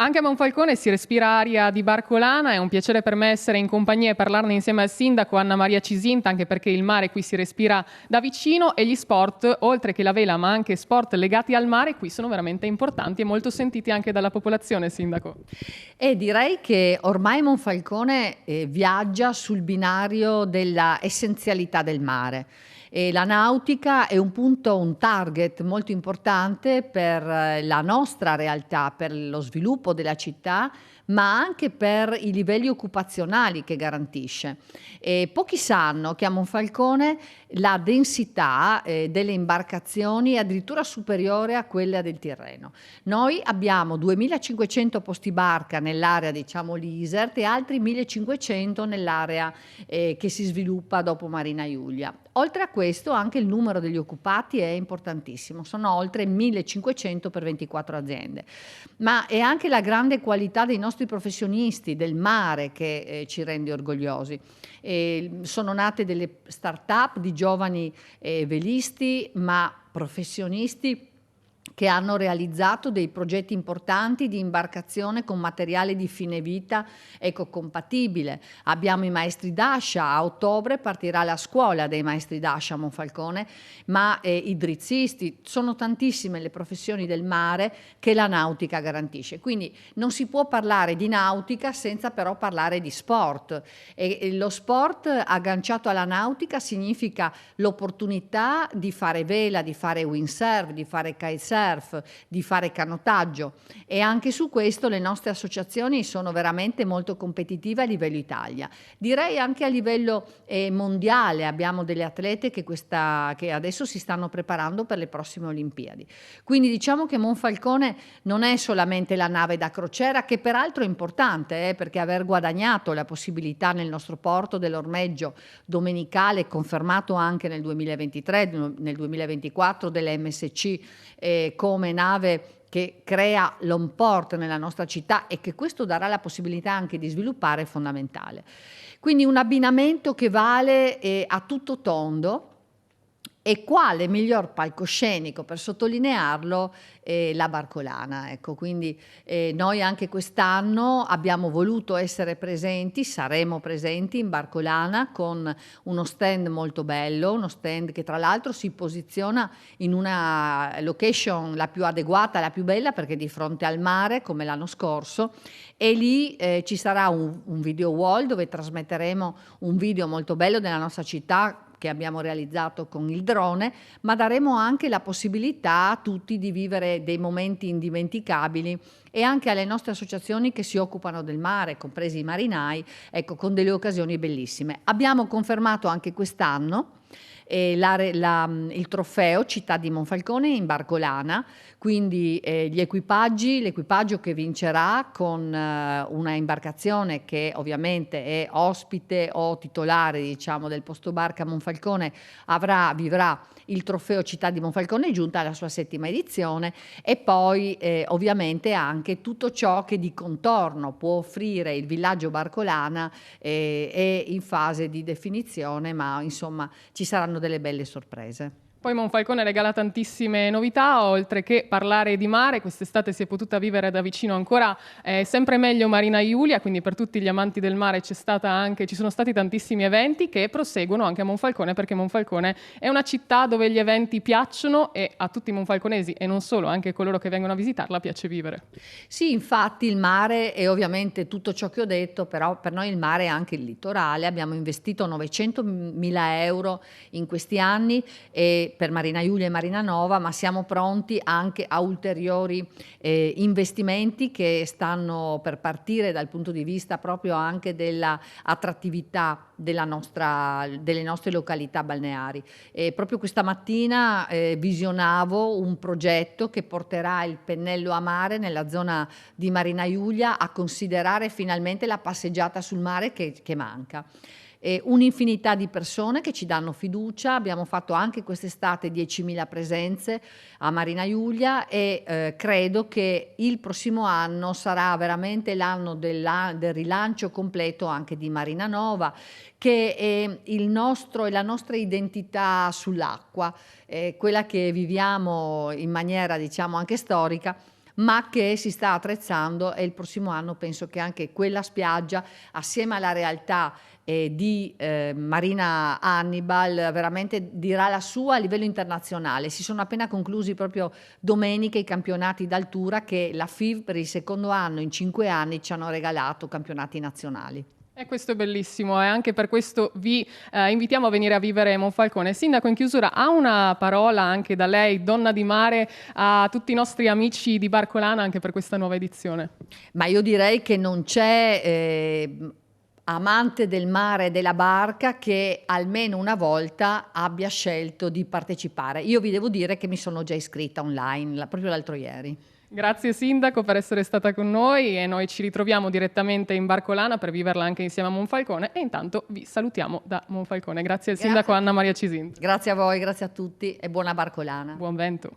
Anche a Monfalcone si respira aria di barcolana, è un piacere per me essere in compagnia e parlarne insieme al sindaco Anna Maria Cisinta, anche perché il mare qui si respira da vicino e gli sport, oltre che la vela ma anche sport legati al mare, qui sono veramente importanti e molto sentiti anche dalla popolazione, sindaco. E direi che ormai Monfalcone viaggia sul binario della essenzialità del mare. E la nautica è un punto, un target molto importante per la nostra realtà, per lo sviluppo della città, ma anche per i livelli occupazionali che garantisce. E pochi sanno che a Monfalcone la densità delle imbarcazioni è addirittura superiore a quella del Tirreno. Noi abbiamo 2500 posti barca nell'area, diciamo, l'Isert e altri 1500 nell'area che si sviluppa dopo Marina Iulia. Oltre a questo anche il numero degli occupati è importantissimo, sono oltre 1500 per 24 aziende, ma è anche la grande qualità dei nostri professionisti del mare che ci rende orgogliosi. Sono nate delle start-up di giovani velisti, ma professionisti che hanno realizzato dei progetti importanti di imbarcazione con materiale di fine vita ecocompatibile. Abbiamo i maestri d'ascia, a ottobre partirà la scuola dei maestri d'ascia a Monfalcone, ma i drizzisti, sono tantissime le professioni del mare che la nautica garantisce. Quindi non si può parlare di nautica senza però parlare di sport. E lo sport agganciato alla nautica significa l'opportunità di fare vela, di fare windsurf, di fare kitesurf, di fare canottaggio, e anche su questo le nostre associazioni sono veramente molto competitive a livello Italia. Direi anche a livello mondiale abbiamo delle atlete che adesso si stanno preparando per le prossime Olimpiadi. Quindi diciamo che Monfalcone non è solamente la nave da crociera, che peraltro è importante perché aver guadagnato la possibilità nel nostro porto dell'ormeggio domenicale, confermato anche nel 2023, nel 2024 dell'MSC come nave che crea l'home port nella nostra città e che questo darà la possibilità anche di sviluppare, è fondamentale. Quindi un abbinamento che vale a tutto tondo. E quale miglior palcoscenico per sottolinearlo la Barcolana, ecco. Quindi noi anche quest'anno abbiamo voluto essere presenti, saremo presenti in Barcolana con uno stand molto bello, uno stand che tra l'altro si posiziona in una location la più adeguata, la più bella, perché di fronte al mare come l'anno scorso, e lì ci sarà un video wall dove trasmetteremo un video molto bello della nostra città che abbiamo realizzato con il drone, ma daremo anche la possibilità a tutti di vivere dei momenti indimenticabili e anche alle nostre associazioni che si occupano del mare, compresi i marinai, ecco, con delle occasioni bellissime. Abbiamo confermato anche quest'anno il trofeo Città di Monfalcone in Barcolana, quindi l'equipaggio che vincerà con una imbarcazione che ovviamente è ospite o titolare, diciamo, del posto barca Monfalcone, vivrà il trofeo Città di Monfalcone, giunta alla sua 7ª edizione, e poi ovviamente anche tutto ciò che di contorno può offrire il villaggio Barcolana è in fase di definizione, ma insomma ci saranno delle belle sorprese. Poi Monfalcone regala tantissime novità, oltre che parlare di mare. Quest'estate si è potuta vivere da vicino ancora sempre meglio Marina Iulia, quindi per tutti gli amanti del mare ci sono stati tantissimi eventi che proseguono anche a Monfalcone, perché Monfalcone è una città dove gli eventi piacciono e a tutti i monfalconesi, e non solo, anche a coloro che vengono a visitarla, piace vivere. Sì, infatti il mare è ovviamente tutto ciò che ho detto, però per noi il mare è anche il litorale. Abbiamo investito 900.000 euro in questi anni per Marina Iulia e Marina Nova, ma siamo pronti anche a ulteriori investimenti che stanno per partire dal punto di vista proprio anche dell'attrattività delle nostre località balneari. Proprio questa mattina visionavo un progetto che porterà il pennello a mare nella zona di Marina Iulia a considerare finalmente la passeggiata sul mare che manca. Un'infinità di persone che ci danno fiducia. Abbiamo fatto anche quest'estate 10.000 presenze a Marina Iulia e credo che il prossimo anno sarà veramente l'anno del rilancio completo anche di Marina Nova, che è la nostra identità sull'acqua, quella che viviamo in maniera, diciamo, anche storica. ma che si sta attrezzando, e il prossimo anno penso che anche quella spiaggia, assieme alla realtà di Marina Hannibal, veramente dirà la sua a livello internazionale. Si sono appena conclusi proprio domenica i campionati d'altura che la FIV per il secondo anno in 5 anni ci hanno regalato campionati nazionali. E questo è bellissimo, e anche per questo vi invitiamo a venire a vivere Monfalcone. Sindaco, in chiusura, ha una parola anche da lei, donna di mare, a tutti i nostri amici di Barcolana anche per questa nuova edizione? Ma io direi che non c'è amante del mare e della barca che almeno una volta abbia scelto di partecipare. Io vi devo dire che mi sono già iscritta online, proprio l'altro ieri. Grazie Sindaco per essere stata con noi, e noi ci ritroviamo direttamente in Barcolana per viverla anche insieme a Monfalcone, e intanto vi salutiamo da Monfalcone. Grazie al Sindaco Anna Maria Cisinti. Grazie a voi, grazie a tutti e buona Barcolana. Buon vento.